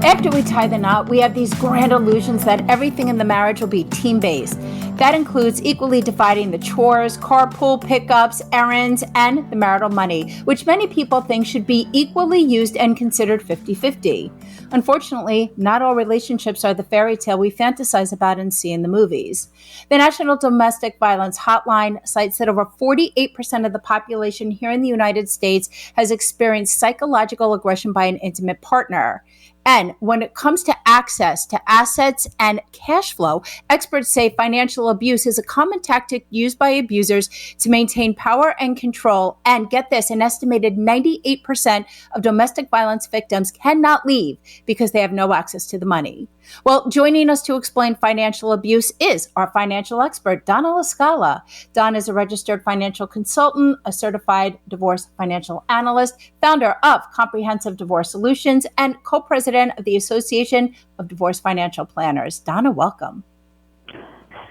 After we tie the knot, we have these grand illusions that everything in the marriage will be team-based. That includes equally dividing the chores, carpool pickups, errands, and the marital money, which many people think should be equally used and considered 50-50. Unfortunately, not all relationships are the fairy tale we fantasize about and see in the movies. The National Domestic Violence Hotline cites that over 48% of the population here in the United States has experienced psychological aggression by an intimate partner. And when it comes to access to assets and cash flow, experts say financial abuse is a common tactic used by abusers to maintain power and control. And get this, an estimated 98% of domestic violence victims cannot leave because they have no access to the money. Well, joining us to explain financial abuse is our financial expert, Donna LaScala. Donna is a registered financial consultant, a certified divorce financial analyst, founder of Comprehensive Divorce Solutions, and co-president of the Association of Divorce Financial Planners. Donna, welcome.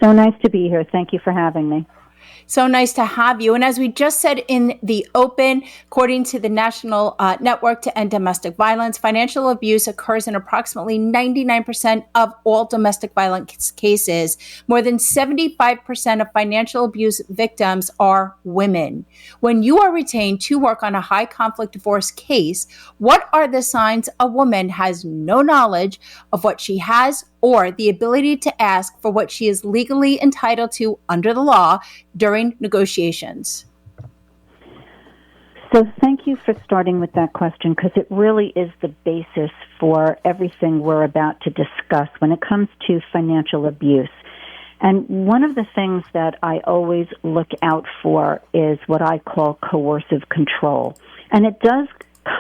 So nice to be here. Thank you for having me. So nice to have you. And as we just said in the open, according to the National Network to End Domestic Violence, financial abuse occurs in approximately 99% of all domestic violence cases. More than 75% of financial abuse victims are women. When you are retained to work on a high conflict divorce case, what are the signs a woman has no knowledge of what she has or the ability to ask for what she is legally entitled to under the law during negotiations? So thank you for starting with that question, because it really is the basis for everything we're about to discuss when it comes to financial abuse. And one of the things that I always look out for is what I call coercive control. And it does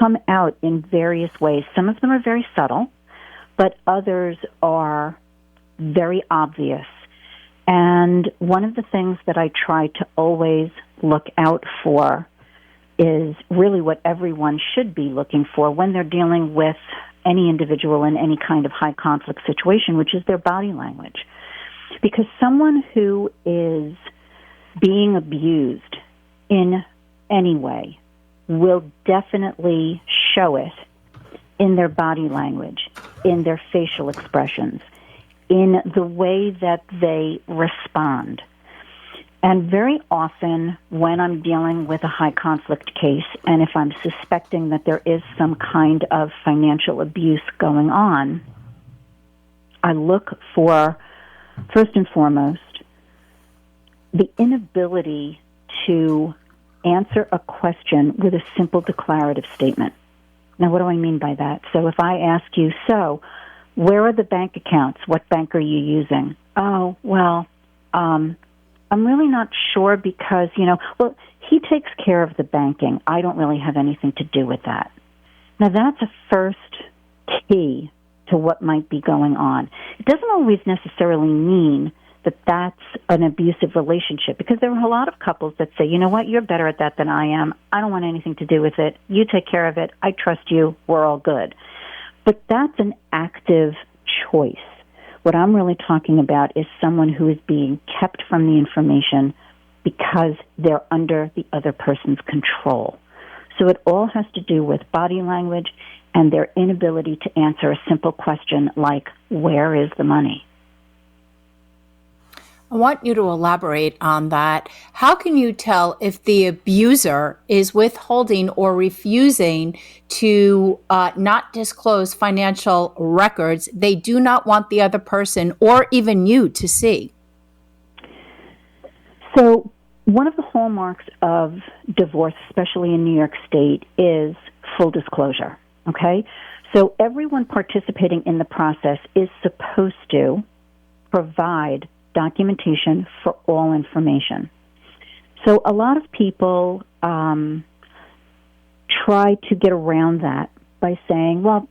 come out in various ways. Some of them are very subtle, but others are very obvious. And one of the things that I try to always look out for is really what everyone should be looking for when they're dealing with any individual in any kind of high conflict situation, which is their body language. Because someone who is being abused in any way will definitely show it in their body language, in their facial expressions, in the way that they respond. And very often when I'm dealing with a high conflict case, and if I'm suspecting that there is some kind of financial abuse going on, I look for, first and foremost, the inability to answer a question with a simple declarative statement. Now, what do I mean by that? So if I ask you, so where are the bank accounts? What bank are you using? Oh, well, I'm really not sure because, well, he takes care of the banking. I don't really have anything to do with that. Now, that's a first key to what might be going on. It doesn't always necessarily mean that that's an abusive relationship, because there are a lot of couples that say, you know what, you're better at that than I am. I don't want anything to do with it. You take care of it. I trust you. We're all good. But that's an active choice. What I'm really talking about is someone who is being kept from the information because they're under the other person's control. So it all has to do with body language and their inability to answer a simple question like, where is the money? I want you to elaborate on that. How can you tell if the abuser is withholding or refusing to not disclose financial records they do not want the other person or even you to see? So one of the hallmarks of divorce, especially in New York State, is full disclosure, okay? So everyone participating in the process is supposed to provide documentation for all information. So a lot of people try to get around that by saying, well,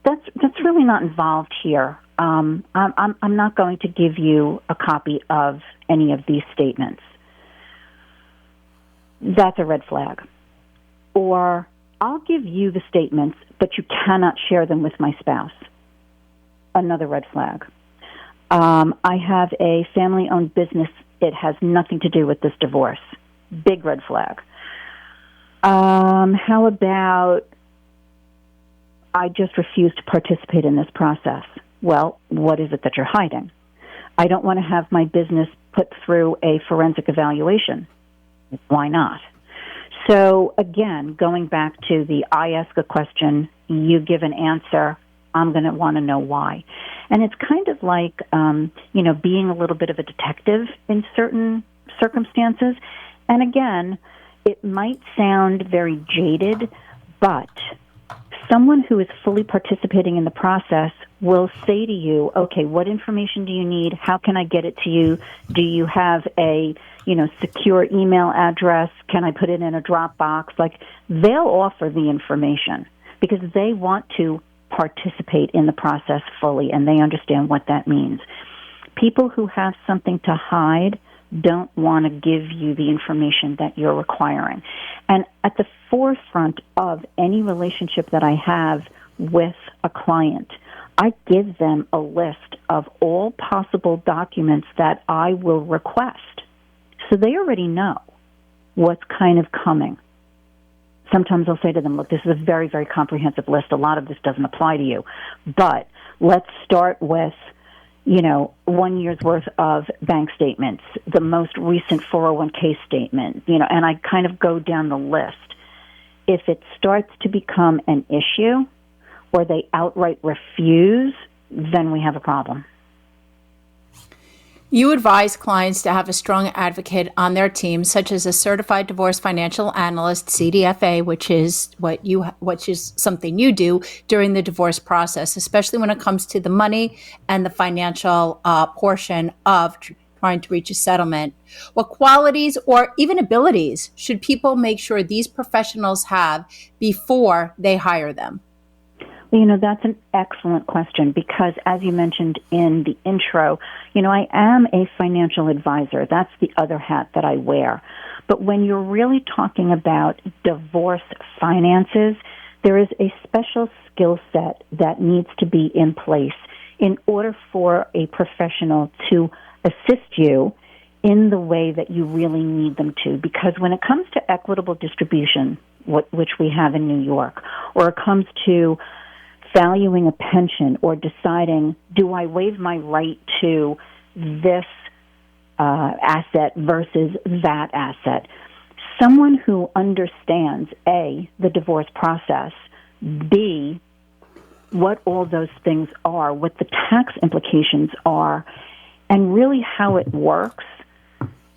that's really not involved here. I'm not going to give you a copy of any of these statements. That's a red flag. Or I'll give you the statements, but you cannot share them with my spouse. Another red flag. I have a family-owned business. It has nothing to do with this divorce. Big red flag. How about I just refuse to participate in this process. Well, what is it that you're hiding? I don't want to have my business put through a forensic evaluation. Why not? So again, going back to the I ask a question, you give an answer, I'm going to want to know why. And it's kind of like, being a little bit of a detective in certain circumstances. And again, it might sound very jaded, but someone who is fully participating in the process will say to you, okay, what information do you need? How can I get it to you? Do you have a, secure email address? Can I put it in a Dropbox? Like, they'll offer the information because they want to participate in the process fully, and they understand what that means. People who have something to hide don't want to give you the information that you're requiring. And at the forefront of any relationship that I have with a client, I give them a list of all possible documents that I will request. So they already know what's kind of coming. Sometimes I'll say to them, look, this is a very, very comprehensive list. A lot of this doesn't apply to you. But let's start with 1 year's worth of bank statements, the most recent 401k statement, and I kind of go down the list. If it starts to become an issue or they outright refuse, then we have a problem. You advise clients to have a strong advocate on their team, such as a certified divorce financial analyst, CDFA, which is something you do during the divorce process, especially when it comes to the money and the financial portion of trying to reach a settlement. What qualities or even abilities should people make sure these professionals have before they hire them? That's an excellent question because, as you mentioned in the intro, I am a financial advisor. That's the other hat that I wear. But when you're really talking about divorce finances, there is a special skill set that needs to be in place in order for a professional to assist you in the way that you really need them to. Because when it comes to equitable distribution, which we have in New York, or it comes to valuing a pension or deciding, do I waive my right to this asset versus that asset? Someone who understands, A, the divorce process, B, what all those things are, what the tax implications are, and really how it works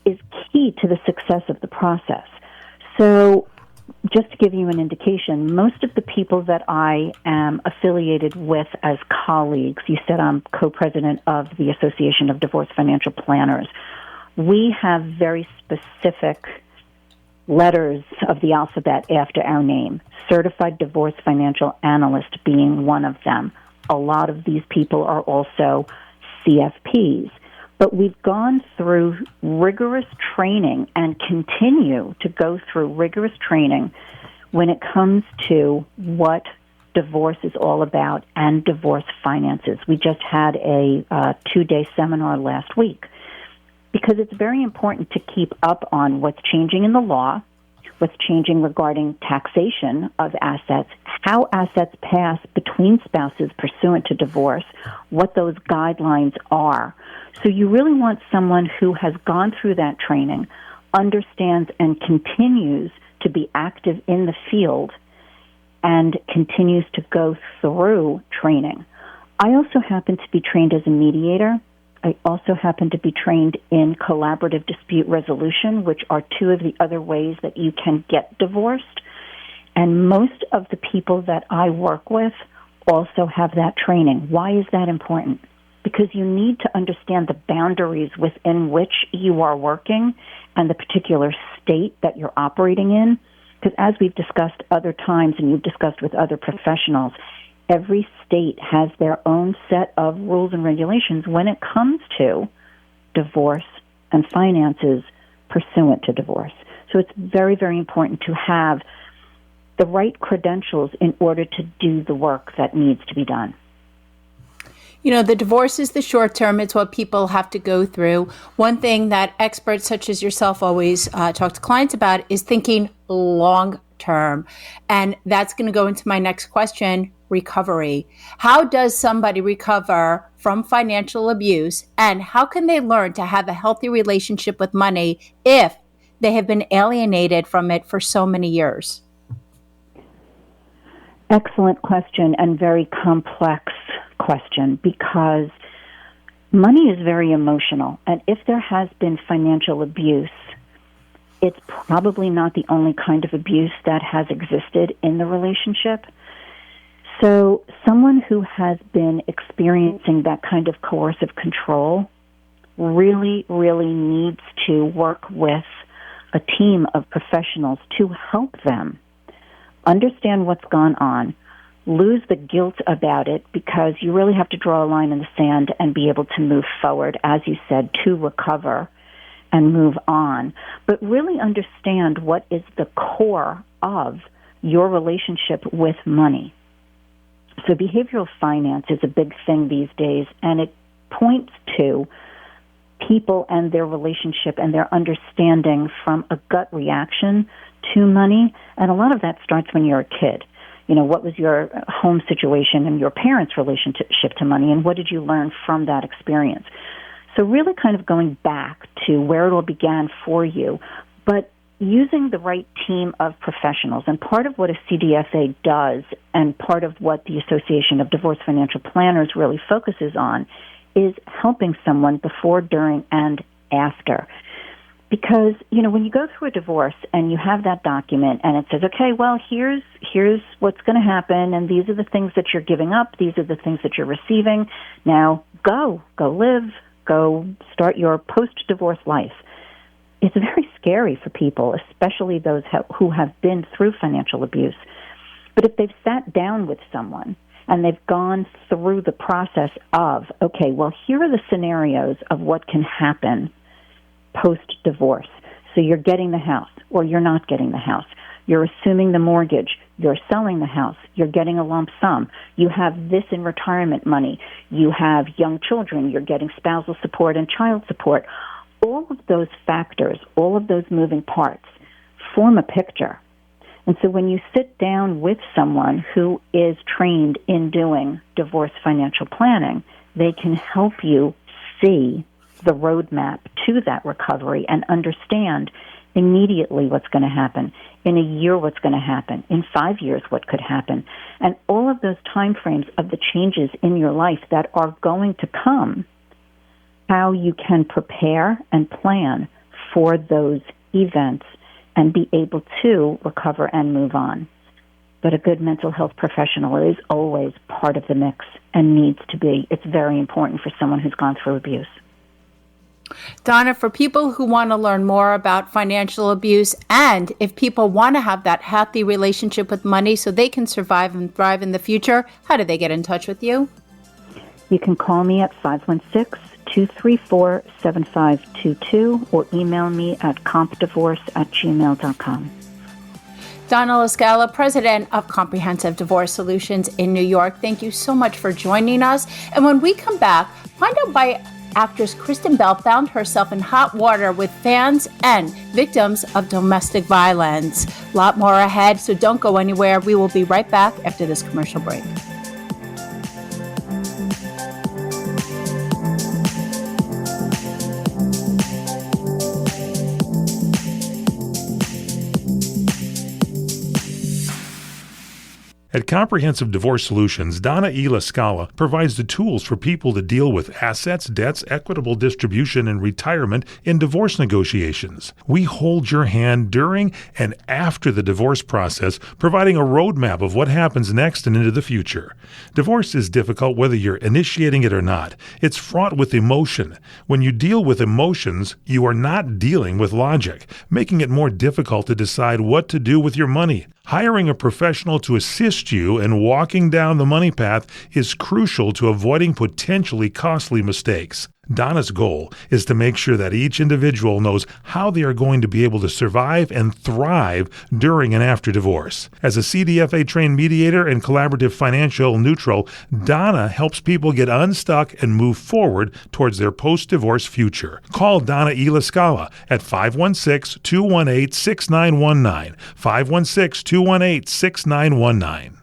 is key to the success of the process. So just to give you an indication, most of the people that I am affiliated with as colleagues, you said I'm co-president of the Association of Divorce Financial Planners, we have very specific letters of the alphabet after our name, Certified Divorce Financial Analyst being one of them. A lot of these people are also CFPs. But we've gone through rigorous training and continue to go through rigorous training when it comes to what divorce is all about and divorce finances. We just had a 2-day seminar last week because it's very important to keep up on what's changing in the law, what's changing regarding taxation of assets, how assets pass between spouses pursuant to divorce, what those guidelines are. So you really want someone who has gone through that training, understands and continues to be active in the field, and continues to go through training. I also happen to be trained as a mediator. I also happen to be trained in collaborative dispute resolution, which are two of the other ways that you can get divorced. And most of the people that I work with also have that training. Why is that important? Because you need to understand the boundaries within which you are working and the particular state that you're operating in. Because as we've discussed other times and you've discussed with other professionals, every state has their own set of rules and regulations when it comes to divorce and finances pursuant to divorce. So it's very, very important to have the right credentials in order to do the work that needs to be done. The divorce is the short term. It's what people have to go through. One thing that experts such as yourself always talk to clients about is thinking long term. And that's going to go into my next question. recovery. How does somebody recover from financial abuse, and how can they learn to have a healthy relationship with money if they have been alienated from it for so many years? Excellent question, and very complex question, because money is very emotional. And if there has been financial abuse, it's probably not the only kind of abuse that has existed in the relationship. So someone who has been experiencing that kind of coercive control really, really needs to work with a team of professionals to help them understand what's gone on, lose the guilt about it, because you really have to draw a line in the sand and be able to move forward, as you said, to recover and move on. But really understand what is the core of your relationship with money. So behavioral finance is a big thing these days, and it points to people and their relationship and their understanding from a gut reaction to money. And a lot of that starts when you're a kid. You know, what was your home situation and your parents' relationship to money, and what did you learn from that experience? So really kind of going back to where it all began for you, but using the right team of professionals. And part of what a CDFA does, and part of what the Association of Divorce Financial Planners really focuses on, is helping someone before, during, and after. Because, you know, when you go through a divorce and you have that document and it says, okay, well, here's what's going to happen, and these are the things that you're giving up, these are the things that you're receiving, now go live, go start your post-divorce life. It's very scary for people, especially those who have been through financial abuse. But if they've sat down with someone and they've gone through the process of, okay, well, here are the scenarios of what can happen post-divorce. So you're getting the house, or you're not getting the house. You're assuming the mortgage. You're selling the house. You're getting a lump sum. You have this in retirement money. You have young children. You're getting spousal support and child support. All of those factors, all of those moving parts form a picture. And so when you sit down with someone who is trained in doing divorce financial planning, they can help you see the roadmap to that recovery and understand immediately what's going to happen, in a year what's going to happen, in 5 years what could happen, and all of those time frames of the changes in your life that are going to come, how you can prepare and plan for those events and be able to recover and move on. But a good mental health professional is always part of the mix and needs to be. It's very important for someone who's gone through abuse. Donna, for people who want to learn more about financial abuse, and if people want to have that healthy relationship with money so they can survive and thrive in the future, how do they get in touch with you? You can call me at 516-234-7522 or email me at compdivorce@gmail.com. Donna LaScala, president of Comprehensive Divorce Solutions in New York, thank you so much for joining us. And when we come back, find out why actress Kristen Bell found herself in hot water with fans and victims of domestic violence. A lot more ahead, so don't go anywhere. We will be right back after this commercial break. At Comprehensive Divorce Solutions, Donna LaScala provides the tools for people to deal with assets, debts, equitable distribution, and retirement in divorce negotiations. We hold your hand during and after the divorce process, providing a roadmap of what happens next and into the future. Divorce is difficult whether you're initiating it or not. It's fraught with emotion. When you deal with emotions, you are not dealing with logic, making it more difficult to decide what to do with your money. Hiring a professional to assist you in walking down the money path is crucial to avoiding potentially costly mistakes. Donna's goal is to make sure that each individual knows how they are going to be able to survive and thrive during and after divorce. As a CDFA-trained mediator and collaborative financial neutral, Donna helps people get unstuck and move forward towards their post-divorce future. Call Donna LaScala at 516-218-6919, 516-218-6919.